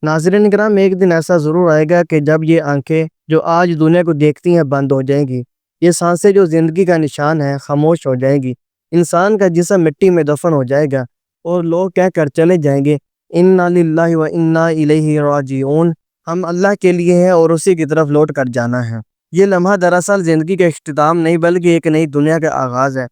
ناظرین کرام، ایک دن ایسا ضرور آئے گا کہ جب یہ آنکھیں جو آج دنیا کو دیکھتی ہیں بند ہو جائیں گی، یہ سانسیں جو زندگی کا نشان ہے خاموش ہو جائیں گی، انسان کا جسم مٹی میں دفن ہو جائے گا اور لوگ کہہ کر چلے جائیں گے انا للہ و انا الیہ راجعون، ہم اللہ کے لیے ہیں اور اسی کی طرف لوٹ کر جانا ہے۔ یہ لمحہ دراصل زندگی کا اختتام نہیں بلکہ ایک نئی دنیا کا آغاز ہے،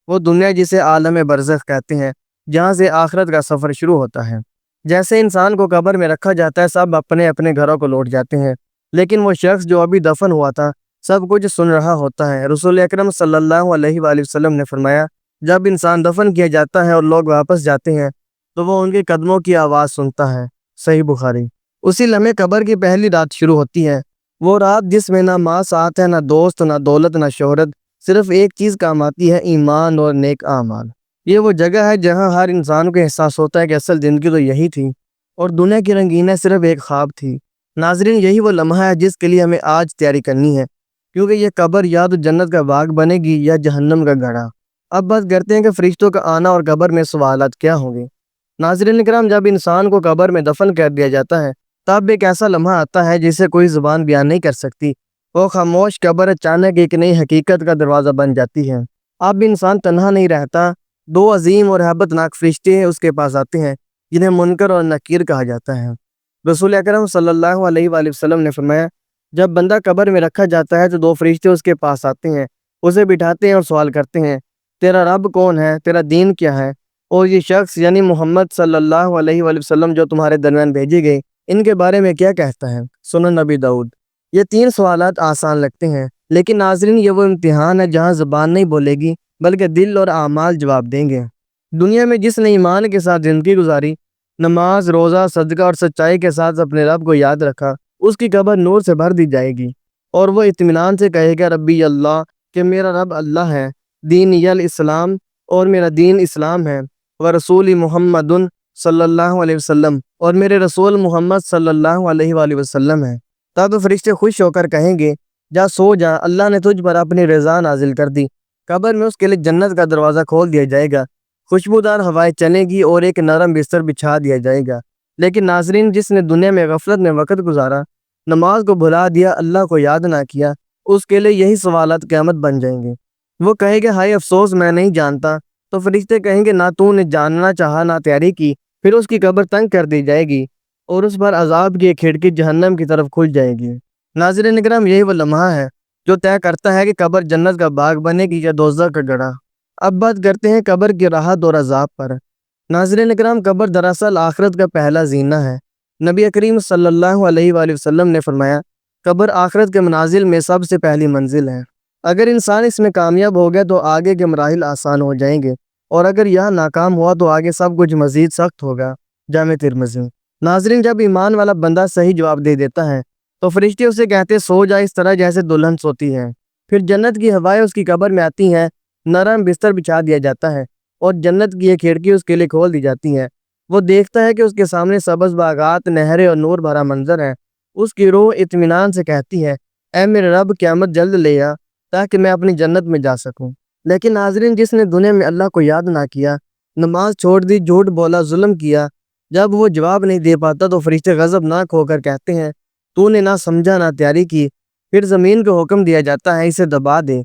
وہ دنیا جسے عالم برزخ کہتے ہیں، جہاں سے آخرت کا سفر شروع ہوتا ہے۔ جیسے انسان کو قبر میں رکھا جاتا ہے، سب اپنے اپنے گھروں کو لوٹ جاتے ہیں، لیکن وہ شخص جو ابھی دفن ہوا تھا سب کچھ سن رہا ہوتا ہے۔ رسول اکرم صلی اللہ علیہ وآلہ وسلم نے فرمایا، جب انسان دفن کیا جاتا ہے اور لوگ واپس جاتے ہیں تو وہ ان کے قدموں کی آواز سنتا ہے۔ صحیح بخاری۔ اسی لمحے قبر کی پہلی رات شروع ہوتی ہے، وہ رات جس میں نہ ماں ساتھ ہے، نہ دوست، نہ دولت، نہ شہرت، صرف ایک چیز کام آتی ہے، ایمان اور نیک اعمال۔ یہ وہ جگہ ہے جہاں ہر انسان کو احساس ہوتا ہے کہ اصل زندگی تو یہی تھی اور دنیا کی رنگینیں صرف ایک خواب تھی۔ ناظرین، یہی وہ لمحہ ہے جس کے لیے ہمیں آج تیاری کرنی ہے، کیونکہ یہ قبر یا تو جنت کا باغ بنے گی یا جہنم کا گڑھا۔ اب بات کرتے ہیں کہ فرشتوں کا آنا اور قبر میں سوالات کیا ہوں گے۔ ناظرین کرام، جب انسان کو قبر میں دفن کر دیا جاتا ہے تب ایک ایسا لمحہ آتا ہے جسے کوئی زبان بیان نہیں کر سکتی۔ وہ خاموش قبر اچانک ایک نئی حقیقت کا دروازہ بن جاتی ہے۔ اب انسان تنہا نہیں رہتا، دو عظیم اور ہیبت ناک فرشتے اس کے پاس آتے ہیں جنہیں منکر اور نکیر کہا جاتا ہے۔ رسول اکرم صلی اللہ علیہ وآلہ وسلم نے فرمایا، جب بندہ قبر میں رکھا جاتا ہے تو دو فرشتے اس کے پاس آتے ہیں، اسے بٹھاتے ہیں اور سوال کرتے ہیں، تیرا رب کون ہے، تیرا دین کیا ہے، اور یہ شخص یعنی محمد صلی اللہ علیہ وآلہ وسلم جو تمہارے درمیان بھیجے گئے ان کے بارے میں کیا کہتا ہے۔ سنن نبی داؤد۔ یہ تین سوالات آسان لگتے ہیں، لیکن ناظرین یہ وہ امتحان ہے جہاں زبان نہیں بولے گی بلکہ دل اور اعمال جواب دیں گے۔ دنیا میں جس نے ایمان کے ساتھ زندگی گزاری، نماز، روزہ، صدقہ اور سچائی کے ساتھ اپنے رب کو یاد رکھا، اس کی قبر نور سے بھر دی جائے گی اور وہ اطمینان سے کہے گا، ربی اللہ، کہ میرا رب اللہ ہے، دینی الاسلام، اور میرا دین اسلام ہے، ورسولی محمد صلی اللہ علیہ وسلم، اور میرے رسول محمد صلی اللہ علیہ وآلہ وسلم ہے۔ تب فرشتے خوش ہو کر کہیں گے، جا سو جا، اللہ نے تجھ پر اپنی رضا نازل کر دی۔ قبر میں اس کے لیے جنت کا دروازہ کھول دیا جائے گا، خوشبودار ہوائیں چلیں گی اور ایک نرم بستر بچھا دیا جائے گا۔ لیکن ناظرین، جس نے دنیا میں غفلت میں وقت گزارا، نماز کو بھلا دیا، اللہ کو یاد نہ کیا، اس کے لیے یہی سوالات قیامت بن جائیں گے۔ وہ کہے گا، ہائے افسوس، میں نہیں جانتا۔ تو فرشتے کہیں گے، نہ تو نے جاننا چاہا نہ تیاری کی۔ پھر اس کی قبر تنگ کر دی جائے گی اور اس پر عذاب کی ایک کھڑکی جہنم کی طرف کھل جائے گی۔ ناظرین اکرام، یہی وہ لمحہ ہے جو طے کرتا ہے کہ قبر جنت کا باغ بنے گی یا دوزخ کا گڑھا۔ اب بات کرتے ہیں قبر کی راحت اور عذاب پر۔ ناظرین اکرام، قبر دراصل آخرت کا پہلا زینہ ہے۔ نبی کریم صلی اللہ علیہ وآلہ وسلم نے فرمایا، قبر آخرت کے منازل میں سب سے پہلی منزل ہے۔ اگر انسان اس میں کامیاب ہو گیا تو آگے کے مراحل آسان ہو جائیں گے، اور اگر یہاں ناکام ہوا تو آگے سب کچھ مزید سخت ہوگا۔ جامع ترمذی۔ ناظرین، جب ایمان والا بندہ صحیح جواب دے دیتا ہے تو فرشتے اسے کہتے، سو جا اس طرح جیسے دلہن سوتی ہے۔ پھر جنت کی ہوائیں اس کی قبر میں آتی ہیں، نرم بستر بچھا دیا جاتا ہے اور جنت کی ایک کھڑکی اس کے لیے کھول دی جاتی ہے۔ وہ دیکھتا ہے کہ اس کے سامنے سبز باغات، نہریں اور نور بھرا منظر ہے۔ اس کی روح اطمینان سے کہتی ہے، اے میرے رب، قیامت جلد لے آ تاکہ میں اپنی جنت میں جا سکوں۔ لیکن ناظرین، جس نے دنیا میں اللہ کو یاد نہ کیا، نماز چھوڑ دی، جھوٹ بولا، ظلم کیا، جب وہ جواب نہیں دے پاتا تو فرشتے غضبناک ہو کر کہتے ہیں، تو نے نہ سمجھا نہ تیاری کی۔ پھر زمین کو حکم دیا جاتا ہے، اسے دبا دے۔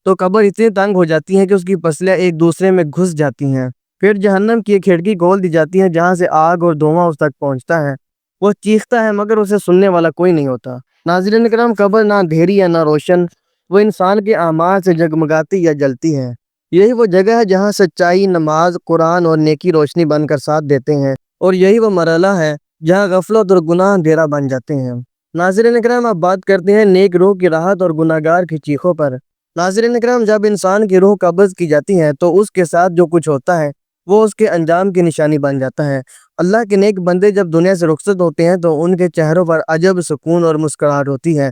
تو قبر اتنی تنگ ہو جاتی ہے کہ اس کی پسلیاں ایک دوسرے میں گھس جاتی ہیں۔ پھر جہنم کی ایک کھڑکی کھول دی جاتی ہے جہاں سے آگ اور دھواں اس تک پہنچتا ہے۔ وہ چیختا ہے مگر اسے سننے والا کوئی نہیں ہوتا۔ ناظرین کرام، قبر نہ اندھیری ہے نہ روشن، وہ انسان کے اعمال سے جگمگاتی یا جلتی ہے۔ یہی وہ جگہ ہے جہاں سچائی، نماز، قرآن اور نیکی روشنی بن کر ساتھ دیتے ہیں، اور یہی وہ مرحلہ ہے جہاں غفلت اور گناہ اندھیرا بن جاتے ہیں۔ ناظرین اکرام، اب بات کرتے ہیں نیک روح کی راحت اور گناہ گار کی چیخوں پر۔ ناظرین اکرام، جب انسان کی روح قبض کی جاتی ہے تو اس کے ساتھ جو کچھ ہوتا ہے وہ اس کے انجام کی نشانی بن جاتا ہے۔ اللہ کے نیک بندے جب دنیا سے رخصت ہوتے ہیں تو ان کے چہروں پر عجب سکون اور مسکراہٹ ہوتی ہے۔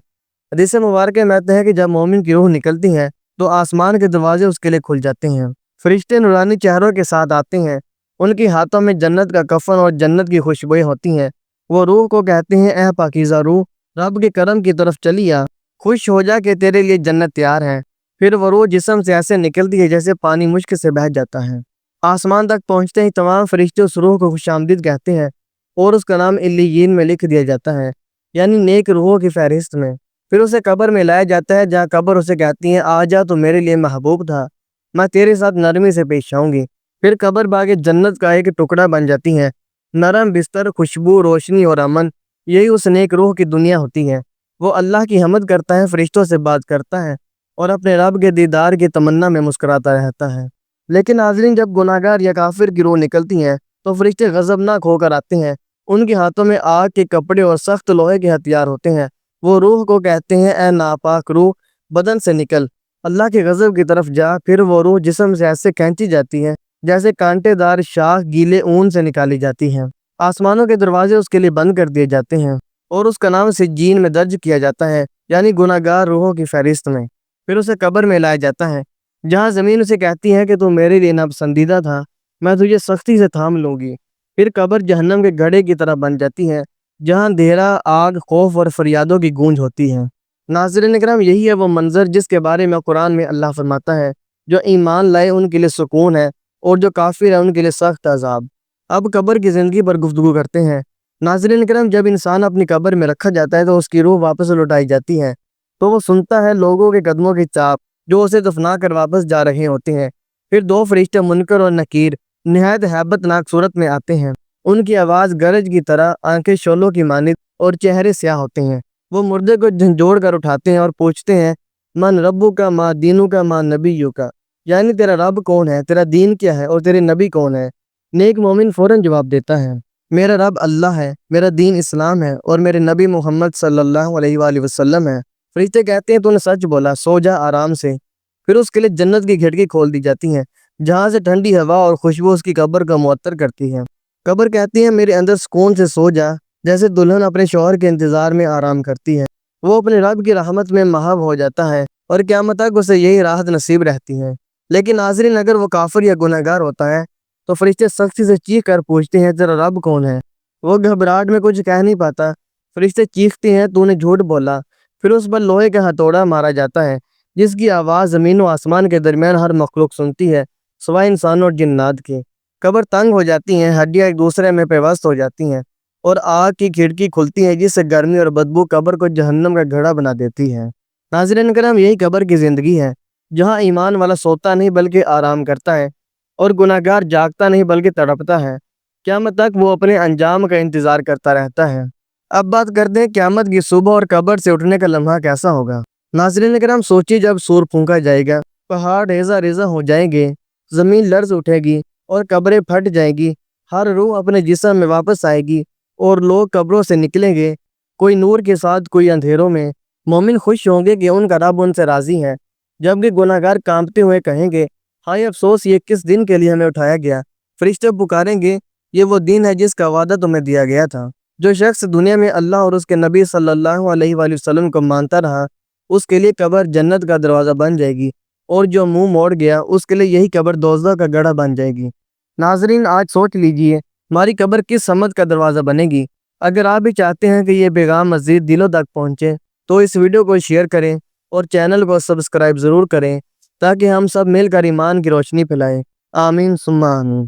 حدیث مبارکہ میں آتا ہے کہ جب مومن کی روح نکلتی ہے تو آسمان کے دروازے اس کے لیے کھل جاتے ہیں، فرشتے نورانی چہروں کے ساتھ آتے ہیں، ان کے ہاتھوں میں جنت کا کفن اور جنت کی خوشبوئیں ہوتی ہیں۔ وہ روح کو کہتے ہیں، اے پاکیزہ روح، رب کے کرم کی طرف چلی آ، خوش ہو جا کہ تیرے لیے جنت تیار ہے۔ پھر وہ روح جسم سے ایسے نکلتی ہے جیسے پانی مشک سے بہہ جاتا ہے۔ آسمان تک پہنچتے ہی تمام فرشتے اس روح کو خوش آمدید کہتے ہیں اور اس کا نام علیین میں لکھ دیا جاتا ہے، یعنی نیک روحوں کی فہرست میں۔ پھر اسے قبر میں لایا جاتا ہے، جہاں قبر اسے کہتی ہے آ جا، تو میرے لیے محبوب تھا، میں تیرے ساتھ نرمی سے پیش آؤں گی۔ پھر قبر باغ جنت کا ایک ٹکڑا بن جاتی ہے، نرم بستر، خوشبو، روشنی اور امن، یہی اس نیک روح کی دنیا ہوتی ہے۔ وہ اللہ کی حمد کرتا ہے، فرشتوں سے بات کرتا ہے اور اپنے رب کے دیدار کی تمنا میں مسکراتا رہتا ہے۔ لیکن ناظرین، جب گناہ گار یا کافر کی روح نکلتی ہیں تو فرشتے غضبناک ہو کر آتے ہیں۔ ان کے ہاتھوں میں آگ کے کپڑے اور سخت لوہے کے ہتھیار ہوتے ہیں۔ وہ روح کو کہتے ہیں اے ناپاک روح، بدن سے نکل، اللہ کے غضب کی طرف جا۔ پھر وہ روح جسم سے ایسے کھینچی جاتی ہے جیسے کانٹے دار شاخ گیلے اون سے نکالی جاتی ہیں۔ آسمانوں کے دروازے اس کے لیے بند کر دیے جاتے ہیں اور اس کا نام سجین میں درج کیا جاتا ہے، یعنی گناہ گار روحوں کی فہرست میں۔ پھر اسے قبر میں لایا جاتا ہے، جہاں زمین اسے کہتی ہے کہ تو میرے لیے ناپسندیدہ تھا، میں تجھے سختی سے تھام لوں گی۔ پھر قبر جہنم کے گڑھے کی طرح بن جاتی ہے، جہاں اندھیرا، آگ، خوف اور فریادوں کی گونج ہوتی ہے۔ ناظرین اکرام، یہی ہے وہ منظر جس کے بارے میں قرآن میں اللہ فرماتا ہے جو ایمان لائے ان کے لیے سکون ہے اور جو کافر ہے ان کے لیے سخت عذاب۔ اب قبر کی زندگی پر گفتگو کرتے ہیں۔ ناظرین کرام، جب انسان اپنی قبر میں رکھا جاتا ہے تو اس کی روح واپس لوٹائی جاتی ہے، تو وہ سنتا ہے لوگوں کے قدموں کی چاپ جو اسے دفنا کر واپس جا رہے ہوتے ہیں۔ پھر دو فرشتے منکر اور نکیر نہایت ہیبت ناک صورت میں آتے ہیں۔ ان کی آواز گرج کی طرح، آنکھیں شعلوں کی مانند اور چہرے سیاہ ہوتے ہیں۔ وہ مردے کو جھنجھوڑ کر اٹھاتے ہیں اور پوچھتے ہیں من ربو کا، ماں دینو کا، ماں نبیو کا، یعنی تیرا رب کون ہے، تیرا دین کیا ہے اور تیرے نبی کون ہے۔ نیک مومن فوراً جواب دیتا ہے میرا رب اللہ ہے، میرا دین اسلام ہے اور میرے نبی محمد صلی اللہ علیہ وآلہ وسلم ہے۔ فرشتے کہتے ہیں تو نے سچ بولا، سو جا آرام سے۔ پھر اس کے لیے جنت کی کھڑکی کھول دی جاتی ہیں، جہاں سے ٹھنڈی ہوا اور خوشبو اس کی قبر کا معطر کرتی ہے۔ قبر کہتی ہے میرے اندر سکون سے سو جا، جیسے دلہن اپنے شوہر کے انتظار میں آرام کرتی ہے۔ وہ اپنے رب کی رحمت میں محو ہو جاتا ہے اور قیامت تک اسے یہی راحت نصیب رہتی ہے۔ لیکن ناظرین، اگر وہ کافر یا گناہ گار ہوتا ہے تو فرشتے سختی سے چیخ کر پوچھتے ہیں تیرا رب کون ہے۔ وہ گھبراہٹ میں کچھ کہہ نہیں پاتا۔ فرشتے چیختے ہیں تو نے جھوٹ بولا۔ پھر اس پر لوہے کا ہتھوڑا مارا جاتا ہے، جس کی آواز زمین و آسمان کے درمیان ہر مخلوق سنتی ہے سوائے انسان اور جنات کے۔ قبر تنگ ہو جاتی ہیں، ہڈیاں ایک دوسرے میں پیوست ہو جاتی ہیں اور آگ کی کھڑکی کھلتی ہے جس سے گرمی اور بدبو قبر کو جہنم کا گھڑا بنا دیتی ہے۔ ناظرین کرام، یہی قبر کی زندگی ہے، جہاں ایمان والا سوتا نہیں بلکہ آرام کرتا ہے اور گناہ گار جاگتا نہیں بلکہ تڑپتا ہے۔ قیامت تک وہ اپنے انجام کا انتظار کرتا رہتا ہے۔ اب بات کرتے ہیں قیامت کی صبح اور قبر سے اٹھنے کا لمحہ کیسا ہوگا۔ ناظرین کرام، سوچیے جب سور پھونکا جائے گا، پہاڑ ریزہ ریزہ ہو جائیں گے، زمین لرز اٹھے گی اور قبریں پھٹ جائیں گی، ہر روح اپنے جسم میں واپس آئے گی اور لوگ قبروں سے نکلیں گے، کوئی نور کے ساتھ، کوئی اندھیروں میں۔ مومن خوش ہوں گے کہ ان کا رب ان سے راضی ہے، جبکہ گناہ گار کانپتے ہوئے کہیں گے ہائے افسوس، یہ کس دن کے لیے ہمیں اٹھایا گیا۔ فرشتے پکاریں گے یہ وہ دن ہے جس کا وعدہ تمہیں دیا گیا تھا۔ جو شخص دنیا میں اللہ اور اس کے نبی صلی اللہ علیہ وآلہ وسلم کو مانتا رہا، اس کے لیے قبر جنت کا دروازہ بن جائے گی، اور جو منہ موڑ گیا اس کے لیے یہی قبر دوزخ کا گڑھا بن جائے گی۔ ناظرین، آج سوچ لیجئے ہماری قبر کس سمت کا دروازہ بنے گی۔ اگر آپ بھی چاہتے ہیں کہ یہ پیغام مزید دلوں تک پہنچے تو اس ویڈیو کو شیئر کریں اور چینل کو سبسکرائب ضرور کریں، تاکہ ہم سب مل کر ایمان کی روشنی پھیلائیں۔ آمین ثم آمین۔